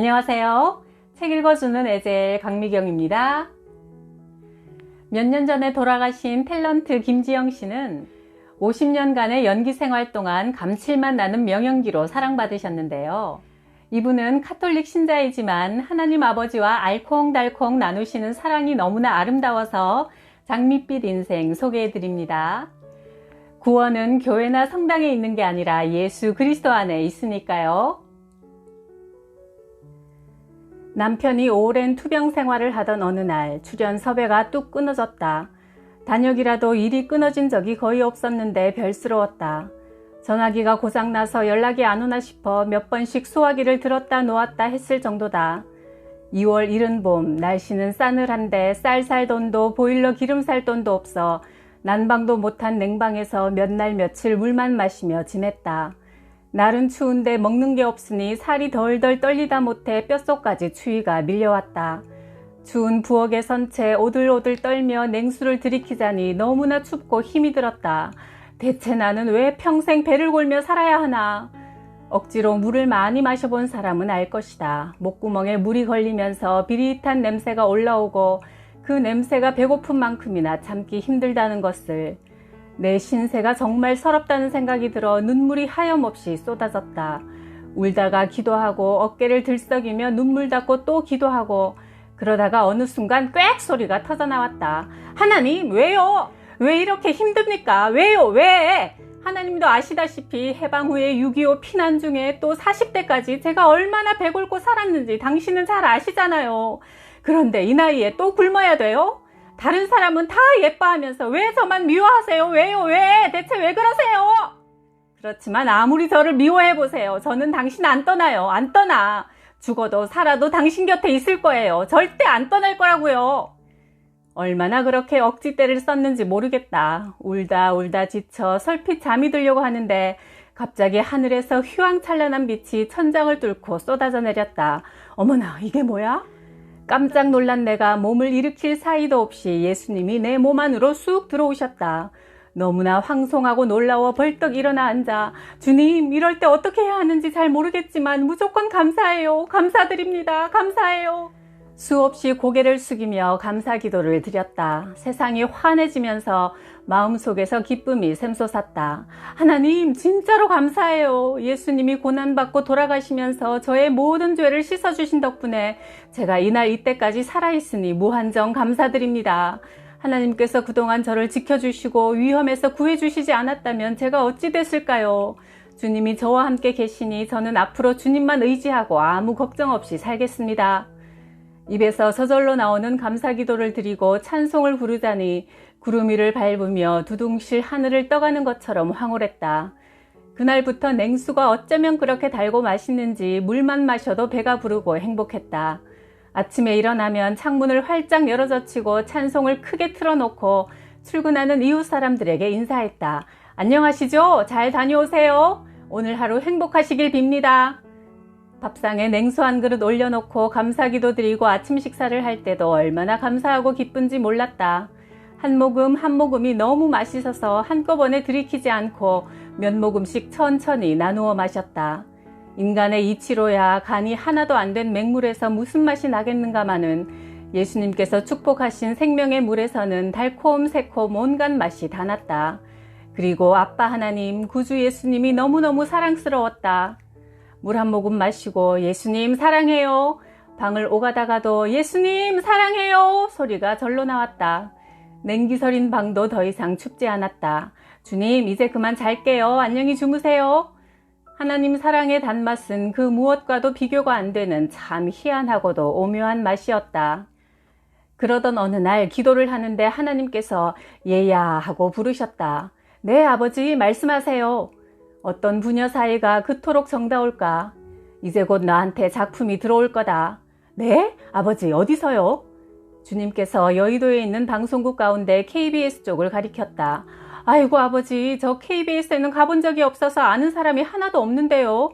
안녕하세요. 책 읽어주는 에젤 강미경입니다. 몇 년 전에 돌아가신 탤런트 김지영 씨는 50년간의 연기 생활 동안 감칠맛 나는 명연기로 사랑받으셨는데요. 이분은 카톨릭 신자이지만 하나님 아버지와 알콩달콩 나누시는 사랑이 너무나 아름다워서 장밋빛 인생 소개해드립니다. 구원은 교회나 성당에 있는 게 아니라 예수 그리스도 안에 있으니까요. 남편이 오랜 투병 생활을 하던 어느 날 출연 섭외가 뚝 끊어졌다. 단역이라도 일이 끊어진 적이 거의 없었는데 별스러웠다. 전화기가 고장나서 연락이 안 오나 싶어 몇 번씩 소화기를 들었다 놓았다 했을 정도다. 2월 이른 봄 날씨는 싸늘한데 쌀 돈도 보일러 기름 살 돈도 없어 난방도 못한 냉방에서 몇 날 며칠 물만 마시며 지냈다. 날은 추운데 먹는 게 없으니 살이 덜덜 떨리다 못해 뼛속까지 추위가 밀려왔다. 추운 부엌에 선 채 오들오들 떨며 냉수를 들이키자니 너무나 춥고 힘이 들었다. 대체 나는 왜 평생 배를 골며 살아야 하나? 억지로 물을 많이 마셔본 사람은 알 것이다. 목구멍에 물이 걸리면서 비릿한 냄새가 올라오고 그 냄새가 배고픈 만큼이나 참기 힘들다는 것을. 내 신세가 정말 서럽다는 생각이 들어 눈물이 하염없이 쏟아졌다. 울다가 기도하고 어깨를 들썩이며 눈물 닦고 또 기도하고 그러다가 어느 순간 꽥 소리가 터져나왔다. 하나님 왜요? 왜 이렇게 힘듭니까? 왜요? 왜? 하나님도 아시다시피 해방 후에 6.25 피난 중에 또 40대까지 제가 얼마나 배골고 살았는지 당신은 잘 아시잖아요. 그런데 이 나이에 또 굶어야 돼요? 다른 사람은 다 예뻐하면서 왜 저만 미워하세요? 왜요? 왜? 대체 왜 그러세요? 그렇지만 아무리 저를 미워해보세요. 저는 당신 안 떠나요. 안 떠나. 죽어도 살아도 당신 곁에 있을 거예요. 절대 안 떠날 거라고요. 얼마나 그렇게 억지때를 썼는지 모르겠다. 울다 지쳐 설핏 잠이 들려고 하는데 갑자기 하늘에서 휘황찬란한 빛이 천장을 뚫고 쏟아져 내렸다. 어머나, 이게 뭐야? 깜짝 놀란 내가 몸을 일으킬 사이도 없이 예수님이 내 몸 안으로 쑥 들어오셨다. 너무나 황송하고 놀라워 벌떡 일어나 앉아 주님, 이럴 때 어떻게 해야 하는지 잘 모르겠지만 무조건 감사해요. 감사드립니다. 감사해요. 수없이 고개를 숙이며 감사 기도를 드렸다. 세상이 환해지면서 마음속에서 기쁨이 샘솟았다. 하나님, 진짜로 감사해요. 예수님이 고난받고 돌아가시면서 저의 모든 죄를 씻어주신 덕분에 제가 이날 이때까지 살아있으니 무한정 감사드립니다. 하나님께서 그동안 저를 지켜주시고 위험에서 구해주시지 않았다면 제가 어찌 됐을까요? 주님이 저와 함께 계시니 저는 앞으로 주님만 의지하고 아무 걱정 없이 살겠습니다. 입에서 저절로 나오는 감사 기도를 드리고 찬송을 부르자니 구름 위를 밟으며 두둥실 하늘을 떠가는 것처럼 황홀했다. 그날부터 냉수가 어쩌면 그렇게 달고 맛있는지 물만 마셔도 배가 부르고 행복했다. 아침에 일어나면 창문을 활짝 열어젖히고 찬송을 크게 틀어놓고 출근하는 이웃 사람들에게 인사했다. 안녕하시죠? 잘 다녀오세요. 오늘 하루 행복하시길 빕니다. 밥상에 냉수 한 그릇 올려놓고 감사기도 드리고 아침 식사를 할 때도 얼마나 감사하고 기쁜지 몰랐다. 한 모금 한 모금이 너무 맛있어서 한꺼번에 들이키지 않고 몇 모금씩 천천히 나누어 마셨다. 인간의 이치로야 간이 하나도 안 된 맹물에서 무슨 맛이 나겠는가마는 예수님께서 축복하신 생명의 물에서는 달콤 새콤 온갖 맛이 다 났다. 그리고 아빠 하나님, 구주 예수님이 너무너무 사랑스러웠다. 물 한 모금 마시고 예수님 사랑해요. 방을 오가다가도 예수님 사랑해요 소리가 절로 나왔다. 냉기 서린 방도 더 이상 춥지 않았다. 주님, 이제 그만 잘게요. 안녕히 주무세요. 하나님 사랑의 단맛은 그 무엇과도 비교가 안 되는 참 희한하고도 오묘한 맛이었다. 그러던 어느 날 기도를 하는데 하나님께서 얘야 하고 부르셨다. 네, 아버지 말씀하세요. 어떤 부녀 사이가 그토록 정다울까? 이제 곧 너한테 작품이 들어올 거다. 네? 아버지, 어디서요? 주님께서 여의도에 있는 방송국 가운데 KBS 쪽을 가리켰다. 아이고 아버지, 저 KBS에는 가본 적이 없어서 아는 사람이 하나도 없는데요.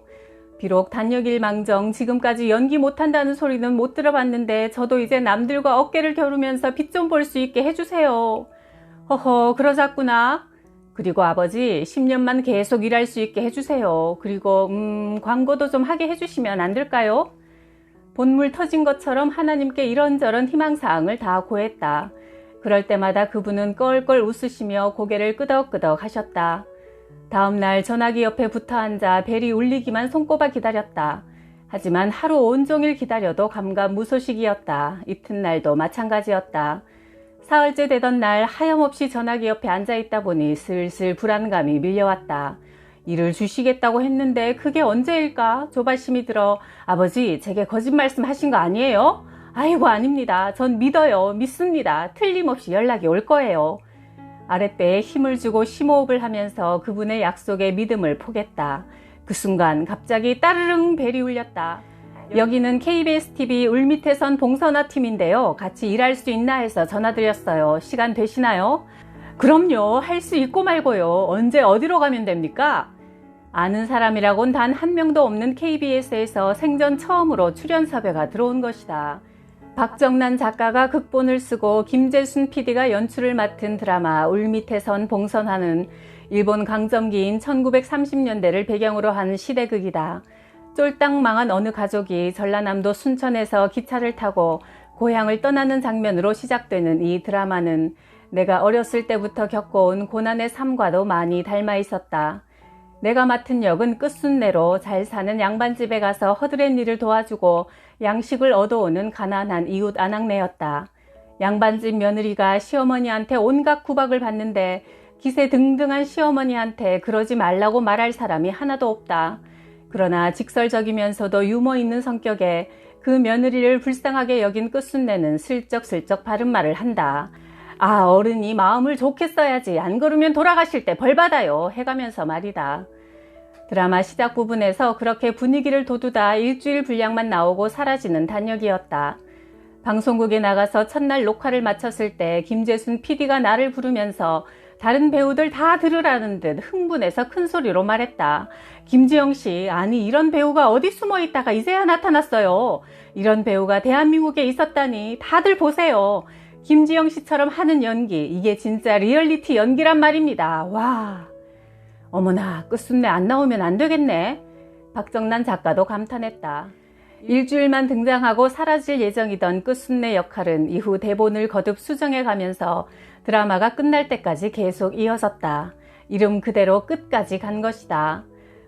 비록 단역일망정 지금까지 연기 못한다는 소리는 못 들어봤는데 저도 이제 남들과 어깨를 겨루면서 빛 좀 볼 수 있게 해주세요. 허허, 그러자꾸나. 그리고 아버지 10년만 계속 일할 수 있게 해주세요. 그리고 광고도 좀 하게 해주시면 안 될까요? 본물 터진 것처럼 하나님께 이런저런 희망사항을 다 고했다. 그럴 때마다 그분은 껄껄 웃으시며 고개를 끄덕끄덕 하셨다. 다음 날 전화기 옆에 붙어 앉아 벨이 울리기만 손꼽아 기다렸다. 하지만 하루 온종일 기다려도 감감무소식이었다. 이튿날도 마찬가지였다. 사흘째 되던 날 하염없이 전화기 옆에 앉아있다 보니 슬슬 불안감이 밀려왔다. 일을 주시겠다고 했는데 그게 언제일까? 조바심이 들어 아버지, 제게 거짓말씀 하신 거 아니에요? 아이고, 아닙니다. 전 믿어요. 믿습니다. 틀림없이 연락이 올 거예요. 아랫배에 힘을 주고 심호흡을 하면서 그분의 약속에 믿음을 포겠다. 그 순간 갑자기 따르릉 벨이 울렸다. 여기는 KBS TV 울밑에선 봉선화 팀인데요. 같이 일할 수 있나 해서 전화드렸어요. 시간 되시나요? 그럼요. 할 수 있고 말고요. 언제 어디로 가면 됩니까? 아는 사람이라곤 단 한 명도 없는 KBS에서 생전 처음으로 출연 섭외가 들어온 것이다. 박정난 작가가 극본을 쓰고 김재순 PD가 연출을 맡은 드라마 울밑에선 봉선화는 일본 강점기인 1930년대를 배경으로 한 시대극이다. 쫄딱 망한 어느 가족이 전라남도 순천에서 기차를 타고 고향을 떠나는 장면으로 시작되는 이 드라마는 내가 어렸을 때부터 겪어온 고난의 삶과도 많이 닮아 있었다. 내가 맡은 역은 끝순내로 잘 사는 양반집에 가서 허드렛 일을 도와주고 양식을 얻어오는 가난한 이웃 아낙네였다. 양반집 며느리가 시어머니한테 온갖 구박을 받는데 기세 등등한 시어머니한테 그러지 말라고 말할 사람이 하나도 없다. 그러나 직설적이면서도 유머 있는 성격에 그 며느리를 불쌍하게 여긴 끝순내는 슬쩍슬쩍 바른말을 한다. 아, 어른이 마음을 좋게 써야지. 안 그러면 돌아가실 때 벌 받아요. 해가면서 말이다. 드라마 시작 부분에서 그렇게 분위기를 돋우다 일주일 분량만 나오고 사라지는 단역이었다. 방송국에 나가서 첫날 녹화를 마쳤을 때 김재순 PD가 나를 부르면서 다른 배우들 다 들으라는 듯 흥분해서 큰 소리로 말했다. 김지영 씨, 아니 이런 배우가 어디 숨어 있다가 이제야 나타났어요. 이런 배우가 대한민국에 있었다니 다들 보세요. 김지영 씨처럼 하는 연기, 이게 진짜 리얼리티 연기란 말입니다. 와, 어머나 끝순내 안 나오면 안 되겠네. 박정난 작가도 감탄했다. 일주일만 등장하고 사라질 예정이던 끝순내 역할은 이후 대본을 거듭 수정해 가면서 드라마가 끝날 때까지 계속 이어졌다. 이름 그대로 끝까지 간 것이다.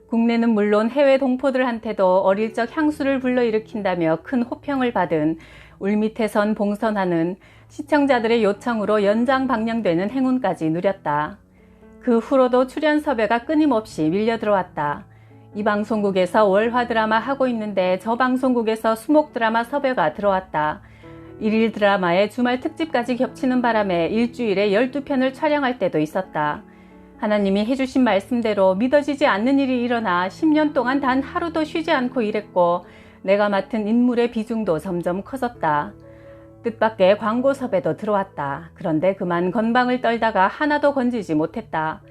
국내는 물론 해외 동포들한테도 어릴 적 향수를 불러일으킨다며 큰 호평을 받은 울밑에선 봉선화는 시청자들의 요청으로 연장 방영되는 행운까지 누렸다. 그 후로도 출연 섭외가 끊임없이 밀려 들어왔다. 이 방송국에서 월화 드라마 하고 있는데 저 방송국에서 수목 드라마 섭외가 들어왔다. 일일 드라마에 주말 특집까지 겹치는 바람에 일주일에 12편을 촬영할 때도 있었다. 하나님이 해주신 말씀대로 믿어지지 않는 일이 일어나 10년 동안 단 하루도 쉬지 않고 일했고 내가 맡은 인물의 비중도 점점 커졌다. 뜻밖의 광고 섭외도 들어왔다. 그런데 그만 건방을 떨다가 하나도 건지지 못했다.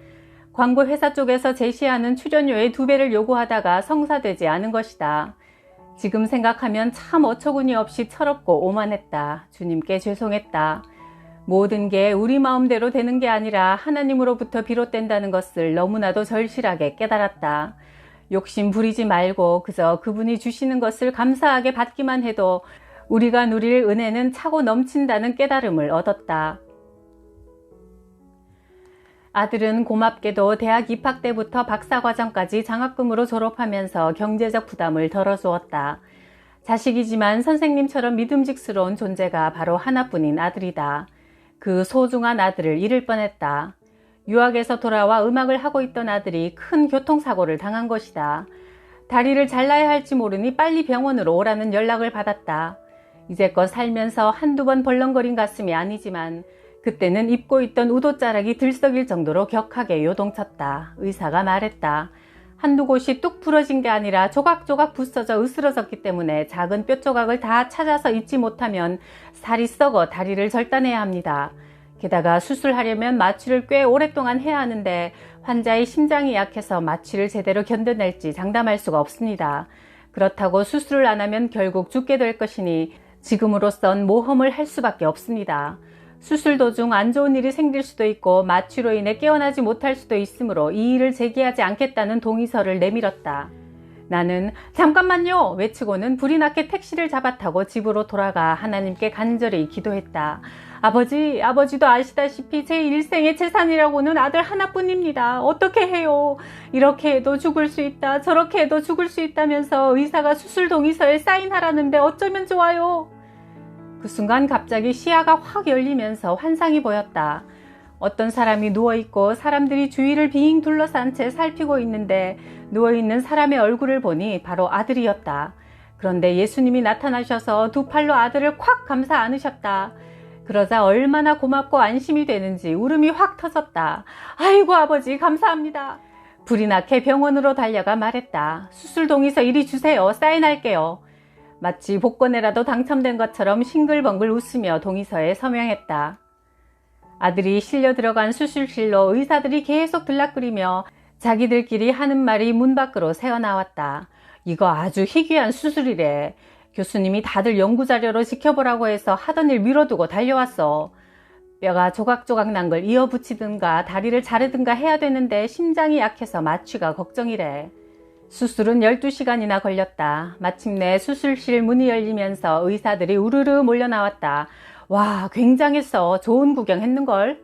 광고 회사 쪽에서 제시하는 출연료의 2배를 요구하다가 성사되지 않은 것이다. 지금 생각하면 참 어처구니 없이 철없고 오만했다. 주님께 죄송했다. 모든 게 우리 마음대로 되는 게 아니라 하나님으로부터 비롯된다는 것을 너무나도 절실하게 깨달았다. 욕심 부리지 말고 그저 그분이 주시는 것을 감사하게 받기만 해도 우리가 누릴 은혜는 차고 넘친다는 깨달음을 얻었다. 아들은 고맙게도 대학 입학 때부터 박사과정까지 장학금으로 졸업하면서 경제적 부담을 덜어주었다. 자식이지만 선생님처럼 믿음직스러운 존재가 바로 하나뿐인 아들이다. 그 소중한 아들을 잃을 뻔했다. 유학에서 돌아와 음악을 하고 있던 아들이 큰 교통사고를 당한 것이다. 다리를 잘라야 할지 모르니 빨리 병원으로 오라는 연락을 받았다. 이제껏 살면서 한두 번 벌렁거린 가슴이 아니지만 그때는 입고 있던 우도자락이 들썩일 정도로 격하게 요동쳤다. 의사가 말했다. 한두 곳이 뚝 부러진 게 아니라 조각조각 부서져 으스러졌기 때문에 작은 뼈 조각을 다 찾아서 잊지 못하면 살이 썩어 다리를 절단해야 합니다. 게다가 수술하려면 마취를 꽤 오랫동안 해야 하는데 환자의 심장이 약해서 마취를 제대로 견뎌낼지 장담할 수가 없습니다. 그렇다고 수술을 안 하면 결국 죽게 될 것이니 지금으로선 모험을 할 수밖에 없습니다. 수술 도중 안 좋은 일이 생길 수도 있고 마취로 인해 깨어나지 못할 수도 있으므로 이 일을 제기하지 않겠다는 동의서를 내밀었다. 나는 잠깐만요 외치고는 불이 나게 택시를 잡아타고 집으로 돌아가 하나님께 간절히 기도했다. 아버지도 아시다시피 제 일생의 재산이라고는 아들 하나뿐입니다. 어떻게 해요? 이렇게 해도 죽을 수 있다, 저렇게 해도 죽을 수 있다면서 의사가 수술 동의서에 사인하라는데 어쩌면 좋아요? 그 순간 갑자기 시야가 확 열리면서 환상이 보였다. 어떤 사람이 누워있고 사람들이 주위를 빙 둘러싼 채 살피고 있는데 누워있는 사람의 얼굴을 보니 바로 아들이었다. 그런데 예수님이 나타나셔서 두 팔로 아들을 콱 감싸 안으셨다. 그러자 얼마나 고맙고 안심이 되는지 울음이 확 터졌다. 아이고 아버지 감사합니다. 불이 나게 병원으로 달려가 말했다. 수술 동의서 이리 주세요. 사인할게요. 마치 복권에라도 당첨된 것처럼 싱글벙글 웃으며 동의서에 서명했다. 아들이 실려 들어간 수술실로 의사들이 계속 들락거리며 자기들끼리 하는 말이 문 밖으로 새어나왔다. 이거 아주 희귀한 수술이래. 교수님이 다들 연구자료로 지켜보라고 해서 하던 일 미뤄두고 달려왔어. 뼈가 조각조각 난 걸 이어붙이든가 다리를 자르든가 해야 되는데 심장이 약해서 마취가 걱정이래. 수술은 12시간이나 걸렸다. 마침내 수술실 문이 열리면서 의사들이 우르르 몰려 나왔다. 와, 굉장했어. 좋은 구경했는걸.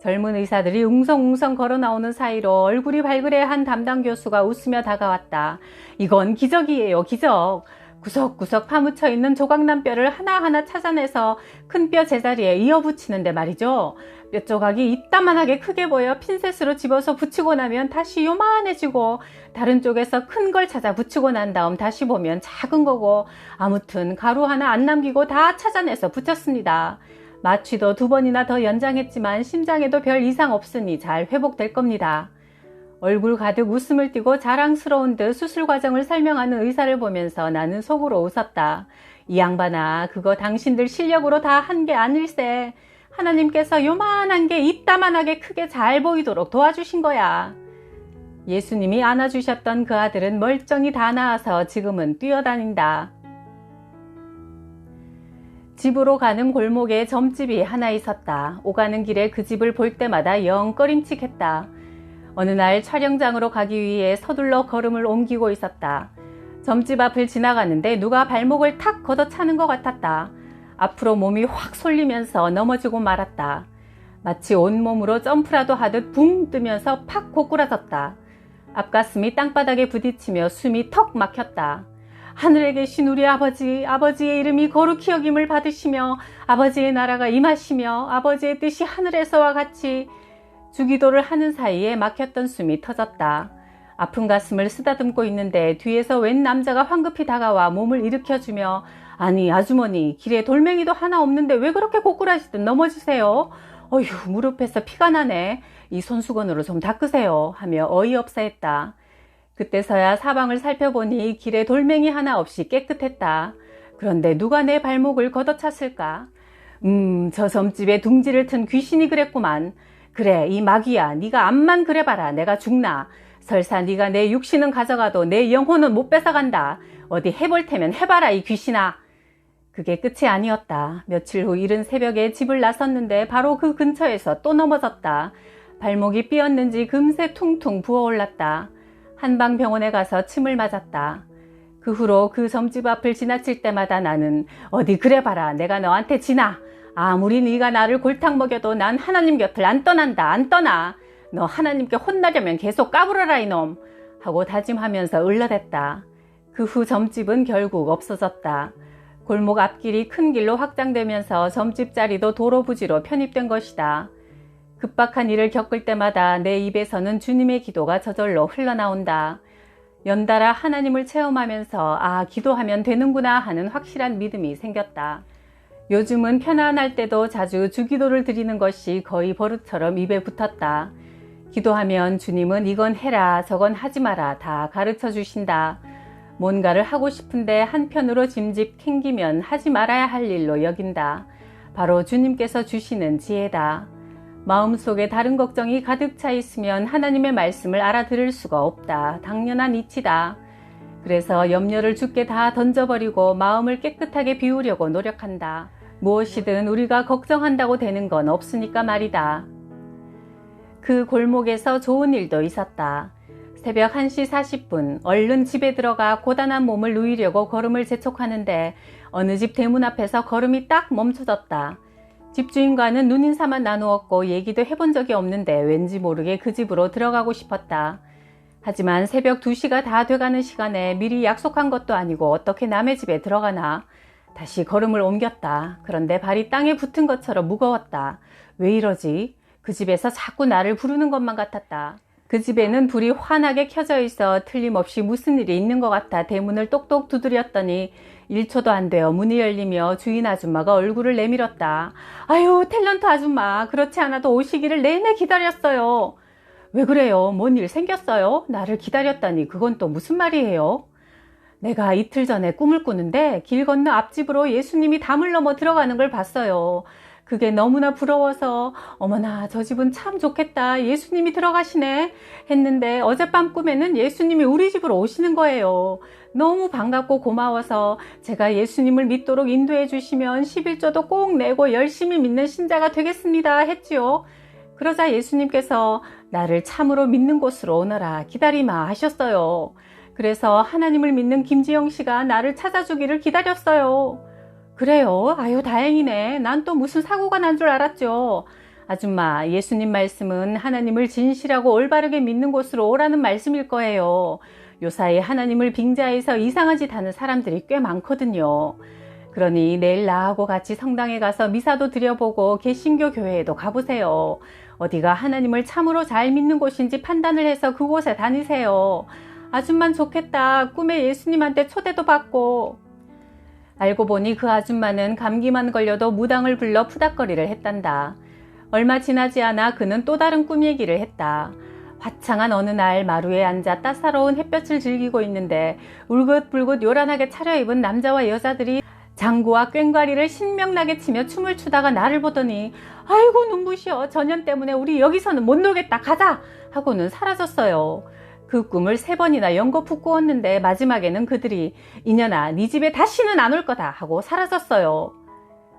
젊은 의사들이 웅성웅성 걸어 나오는 사이로 얼굴이 발그레한 담당 교수가 웃으며 다가왔다. 이건 기적이에요, 기적. 구석구석 파묻혀 있는 조각난 뼈를 하나하나 찾아내서 큰 뼈 제자리에 이어붙이는데 말이죠. 뼈 조각이 이따만하게 크게 보여 핀셋으로 집어서 붙이고 나면 다시 요만해지고 다른 쪽에서 큰 걸 찾아 붙이고 난 다음 다시 보면 작은 거고 아무튼 가루 하나 안 남기고 다 찾아내서 붙였습니다. 마취도 2번이나 더 연장했지만 심장에도 별 이상 없으니 잘 회복될 겁니다. 얼굴 가득 웃음을 띠고 자랑스러운 듯 수술 과정을 설명하는 의사를 보면서 나는 속으로 웃었다. 이 양반아, 그거 당신들 실력으로 다 한 게 아닐세. 하나님께서 요만한 게 이따만하게 크게 잘 보이도록 도와주신 거야. 예수님이 안아주셨던 그 아들은 멀쩡히 다 나아서 지금은 뛰어다닌다. 집으로 가는 골목에 점집이 하나 있었다. 오가는 길에 그 집을 볼 때마다 영 꺼림칙했다. 어느 날 촬영장으로 가기 위해 서둘러 걸음을 옮기고 있었다. 점집 앞을 지나가는데 누가 발목을 탁 걷어차는 것 같았다. 앞으로 몸이 확 쏠리면서 넘어지고 말았다. 마치 온몸으로 점프라도 하듯 붕 뜨면서 팍 고꾸라졌다. 앞가슴이 땅바닥에 부딪히며 숨이 턱 막혔다. 하늘에 계신 우리 아버지의 이름이 거룩히 여김을 받으시며 아버지의 나라가 임하시며 아버지의 뜻이 하늘에서와 같이. 주기도를 하는 사이에 막혔던 숨이 터졌다. 아픈 가슴을 쓰다듬고 있는데 뒤에서 웬 남자가 황급히 다가와 몸을 일으켜주며 아니 아주머니, 길에 돌멩이도 하나 없는데 왜 그렇게 고꾸라지듯 넘어지세요? 어휴, 무릎에서 피가 나네. 이 손수건으로 좀 닦으세요 하며 어이없사했다. 그때서야 사방을 살펴보니 길에 돌멩이 하나 없이 깨끗했다. 그런데 누가 내 발목을 걷어찼을까? 저 점집에 둥지를 튼 귀신이 그랬구만. 그래, 이 마귀야, 네가 암만 그래봐라. 내가 죽나. 설사 네가 내 육신은 가져가도 내 영혼은 못 뺏어간다. 어디 해볼 테면 해봐라, 이 귀신아. 그게 끝이 아니었다. 며칠 후 이른 새벽에 집을 나섰는데 바로 그 근처에서 또 넘어졌다. 발목이 삐었는지 금세 퉁퉁 부어올랐다. 한방병원에 가서 침을 맞았다. 그 후로 그 점집 앞을 지나칠 때마다 나는 어디 그래봐라, 내가 너한테 지나. 아무리 네가 나를 골탕 먹여도 난 하나님 곁을 안 떠난다. 안 떠나. 너 하나님께 혼나려면 계속 까불어라 이놈 하고 다짐하면서 을러댔다. 그 후 점집은 결국 없어졌다. 골목 앞길이 큰 길로 확장되면서 점집 자리도 도로 부지로 편입된 것이다. 급박한 일을 겪을 때마다 내 입에서는 주님의 기도가 저절로 흘러나온다. 연달아 하나님을 체험하면서 아, 기도하면 되는구나 하는 확실한 믿음이 생겼다. 요즘은 편안할 때도 자주 주기도를 드리는 것이 거의 버릇처럼 입에 붙었다. 기도하면 주님은 이건 해라 저건 하지 마라 다 가르쳐 주신다. 뭔가를 하고 싶은데 한편으로 짐짓 캥기면 하지 말아야 할 일로 여긴다. 바로 주님께서 주시는 지혜다. 마음속에 다른 걱정이 가득 차 있으면 하나님의 말씀을 알아들을 수가 없다. 당연한 이치다. 그래서 염려를 주께 다 던져버리고 마음을 깨끗하게 비우려고 노력한다. 무엇이든 우리가 걱정한다고 되는 건 없으니까 말이다. 그 골목에서 좋은 일도 있었다. 새벽 1시 40분 얼른 집에 들어가 고단한 몸을 누이려고 걸음을 재촉하는데 어느 집 대문 앞에서 걸음이 딱 멈춰졌다. 집주인과는 눈인사만 나누었고 얘기도 해본 적이 없는데 왠지 모르게 그 집으로 들어가고 싶었다. 하지만 새벽 2시가 다 돼가는 시간에 미리 약속한 것도 아니고 어떻게 남의 집에 들어가나. 다시 걸음을 옮겼다. 그런데 발이 땅에 붙은 것처럼 무거웠다. 왜 이러지? 그 집에서 자꾸 나를 부르는 것만 같았다. 그 집에는 불이 환하게 켜져 있어 틀림없이 무슨 일이 있는 것 같아 대문을 똑똑 두드렸더니 1초도 안 되어 문이 열리며 주인 아줌마가 얼굴을 내밀었다. 아유, 탤런트 아줌마, 그렇지 않아도 오시기를 내내 기다렸어요. 왜 그래요? 뭔 일 생겼어요? 나를 기다렸다니 그건 또 무슨 말이에요? 내가 이틀 전에 꿈을 꾸는데 길 건너 앞집으로 예수님이 담을 넘어 들어가는 걸 봤어요. 그게 너무나 부러워서 어머나 저 집은 참 좋겠다. 예수님이 들어가시네 했는데 어젯밤 꿈에는 예수님이 우리 집으로 오시는 거예요. 너무 반갑고 고마워서 제가 예수님을 믿도록 인도해 주시면 11조도 꼭 내고 열심히 믿는 신자가 되겠습니다 했지요. 그러자 예수님께서 나를 참으로 믿는 곳으로 오너라 기다리마 하셨어요. 그래서 하나님을 믿는 김지영 씨가 나를 찾아주기를 기다렸어요. 그래요? 아유, 다행이네. 난 또 무슨 사고가 난 줄 알았죠. 아줌마, 예수님 말씀은 하나님을 진실하고 올바르게 믿는 곳으로 오라는 말씀일 거예요. 요사이 하나님을 빙자해서 이상한 짓 하는 사람들이 꽤 많거든요. 그러니 내일 나하고 같이 성당에 가서 미사도 드려보고 개신교 교회에도 가보세요. 어디가 하나님을 참으로 잘 믿는 곳인지 판단을 해서 그곳에 다니세요. 아줌만 좋겠다. 꿈에 예수님한테 초대도 받고. 알고 보니 그 아줌마는 감기만 걸려도 무당을 불러 푸닥거리를 했단다. 얼마 지나지 않아 그는 또 다른 꿈 얘기를 했다. 화창한 어느 날 마루에 앉아 따사로운 햇볕을 즐기고 있는데 울긋불긋 요란하게 차려입은 남자와 여자들이 장구와 꽹과리를 신명나게 치며 춤을 추다가 나를 보더니 아이고 눈부셔. 전염 때문에 우리 여기서는 못 놀겠다. 가자 하고는 사라졌어요. 그 꿈을 3번이나 연거푸 꾸었는데 마지막에는 그들이 이년아 네 집에 다시는 안 올 거다 하고 사라졌어요.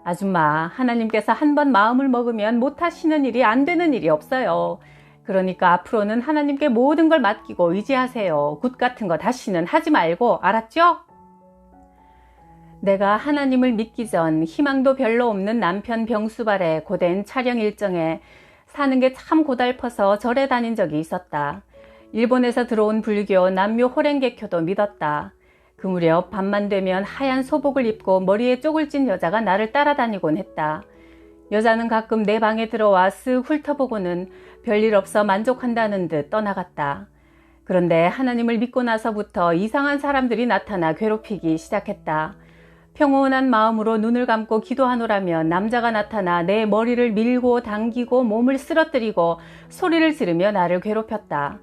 아줌마, 하나님께서 한 번 마음을 먹으면 못하시는 일이 안 되는 일이 없어요. 그러니까 앞으로는 하나님께 모든 걸 맡기고 의지하세요. 굿 같은 거 다시는 하지 말고 알았죠? 내가 하나님을 믿기 전 희망도 별로 없는 남편 병수발에 고된 촬영 일정에 사는 게 참 고달퍼서 절에 다닌 적이 있었다. 일본에서 들어온 불교 남묘 호랭개교도 믿었다. 그 무렵 밤만 되면 하얀 소복을 입고 머리에 쪽을 찐 여자가 나를 따라다니곤 했다. 여자는 가끔 내 방에 들어와 쓱 훑어보고는 별일 없어 만족한다는 듯 떠나갔다. 그런데 하나님을 믿고 나서부터 이상한 사람들이 나타나 괴롭히기 시작했다. 평온한 마음으로 눈을 감고 기도하노라면 남자가 나타나 내 머리를 밀고 당기고 몸을 쓰러뜨리고 소리를 지르며 나를 괴롭혔다.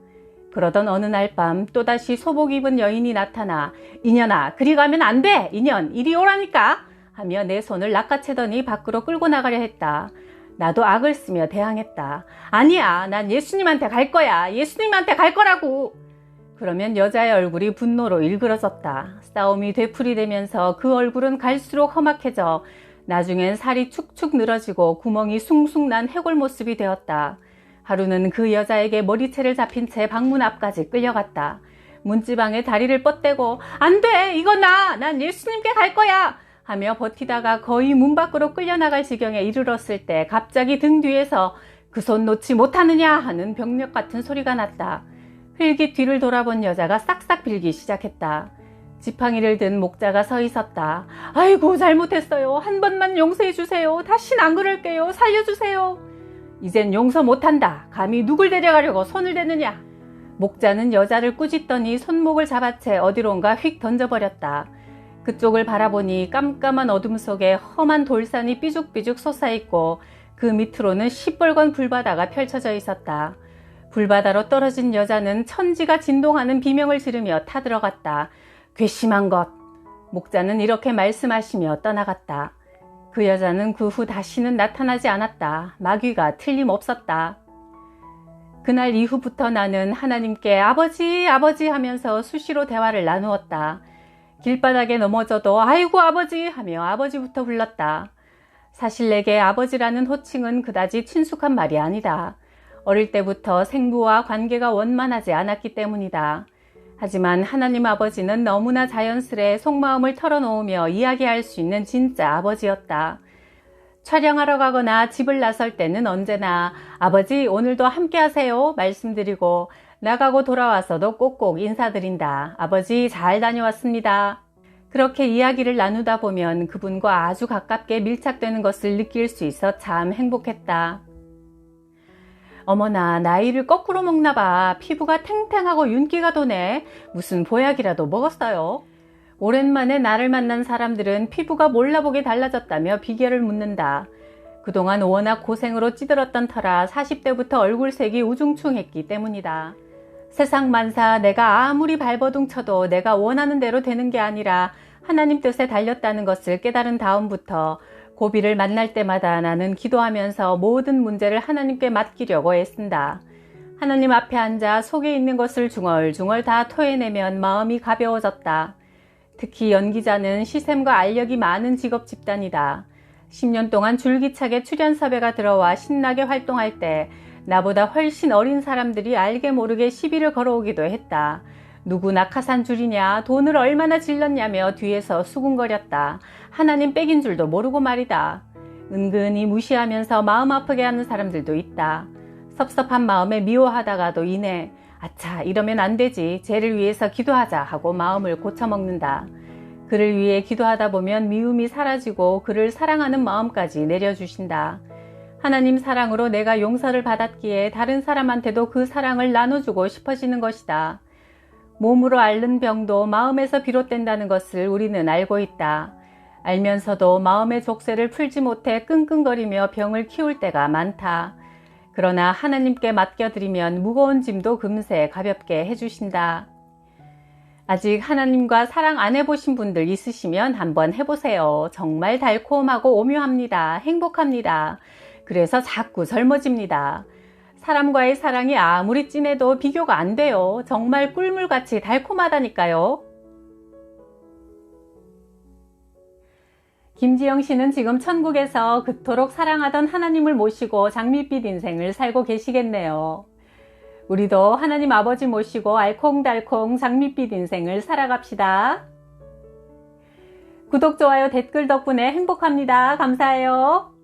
그러던 어느 날 밤 또다시 소복 입은 여인이 나타나 이년아 그리 가면 안 돼! 이년 이리 오라니까! 하며 내 손을 낚아채더니 밖으로 끌고 나가려 했다. 나도 악을 쓰며 대항했다. 아니야, 난 예수님한테 갈 거야. 예수님한테 갈 거라고. 그러면 여자의 얼굴이 분노로 일그러졌다. 싸움이 되풀이되면서 그 얼굴은 갈수록 험악해져 나중엔 살이 축축 늘어지고 구멍이 숭숭 난 해골 모습이 되었다. 하루는 그 여자에게 머리채를 잡힌 채 방문 앞까지 끌려갔다. 문지방에 다리를 뻗대고 안 돼! 이거 난 예수님께 갈 거야! 하며 버티다가 거의 문 밖으로 끌려나갈 지경에 이르렀을 때 갑자기 등 뒤에서 그 손 놓지 못하느냐 하는 병력 같은 소리가 났다. 흘깃 뒤를 돌아본 여자가 싹싹 빌기 시작했다. 지팡이를 든 목자가 서 있었다. 아이고 잘못했어요. 한 번만 용서해 주세요. 다신 안 그럴게요. 살려주세요. 이젠 용서 못한다. 감히 누굴 데려가려고 손을 대느냐. 목자는 여자를 꾸짖더니 손목을 잡아채 어디론가 휙 던져버렸다. 그쪽을 바라보니 깜깜한 어둠 속에 험한 돌산이 삐죽삐죽 솟아있고 그 밑으로는 시뻘건 불바다가 펼쳐져 있었다. 불바다로 떨어진 여자는 천지가 진동하는 비명을 지르며 타들어갔다. 괘씸한 것! 목자는 이렇게 말씀하시며 떠나갔다. 그 여자는 그 후 다시는 나타나지 않았다. 마귀가 틀림없었다. 그날 이후부터 나는 하나님께 아버지 아버지 하면서 수시로 대화를 나누었다. 길바닥에 넘어져도 아이고 아버지 하며 아버지부터 불렀다. 사실 내게 아버지라는 호칭은 그다지 친숙한 말이 아니다. 어릴 때부터 생부와 관계가 원만하지 않았기 때문이다. 하지만 하나님 아버지는 너무나 자연스레 속마음을 털어놓으며 이야기할 수 있는 진짜 아버지였다. 촬영하러 가거나 집을 나설 때는 언제나 아버지 오늘도 함께 하세요 말씀드리고 나가고 돌아와서도 꼭꼭 인사드린다. 아버지 잘 다녀왔습니다. 그렇게 이야기를 나누다 보면 그분과 아주 가깝게 밀착되는 것을 느낄 수 있어 참 행복했다. 어머나 나이를 거꾸로 먹나 봐. 피부가 탱탱하고 윤기가 도네. 무슨 보약이라도 먹었어요? 오랜만에 나를 만난 사람들은 피부가 몰라보게 달라졌다며 비결을 묻는다. 그동안 워낙 고생으로 찌들었던 터라 40대부터 얼굴색이 우중충했기 때문이다. 세상 만사 내가 아무리 발버둥 쳐도 내가 원하는 대로 되는 게 아니라 하나님 뜻에 달렸다는 것을 깨달은 다음부터 고비를 만날 때마다 나는 기도하면서 모든 문제를 하나님께 맡기려고 애쓴다. 하나님 앞에 앉아 속에 있는 것을 중얼중얼 다 토해내면 마음이 가벼워졌다. 특히 연기자는 시샘과 알력이 많은 직업 집단이다. 10년 동안 줄기차게 출연 섭외가 들어와 신나게 활동할 때 나보다 훨씬 어린 사람들이 알게 모르게 시비를 걸어오기도 했다. 누구 낙하산 줄이냐, 돈을 얼마나 질렀냐며 뒤에서 수군거렸다. 하나님 빽인 줄도 모르고 말이다. 은근히 무시하면서 마음 아프게 하는 사람들도 있다. 섭섭한 마음에 미워하다가도 이내 아차 이러면 안 되지, 쟤를 위해서 기도하자 하고 마음을 고쳐먹는다. 그를 위해 기도하다 보면 미움이 사라지고 그를 사랑하는 마음까지 내려주신다. 하나님 사랑으로 내가 용서를 받았기에 다른 사람한테도 그 사랑을 나눠주고 싶어지는 것이다. 몸으로 앓는 병도 마음에서 비롯된다는 것을 우리는 알고 있다. 알면서도 마음의 족쇄를 풀지 못해 끙끙거리며 병을 키울 때가 많다. 그러나 하나님께 맡겨드리면 무거운 짐도 금세 가볍게 해주신다. 아직 하나님과 사랑 안 해보신 분들 있으시면 한번 해보세요. 정말 달콤하고 오묘합니다. 행복합니다. 그래서 자꾸 젊어집니다. 사람과의 사랑이 아무리 진해도 비교가 안 돼요. 정말 꿀물같이 달콤하다니까요. 김지영 씨는 지금 천국에서 그토록 사랑하던 하나님을 모시고 장밋빛 인생을 살고 계시겠네요. 우리도 하나님 아버지 모시고 알콩달콩 장밋빛 인생을 살아갑시다. 구독, 좋아요, 댓글 덕분에 행복합니다. 감사해요.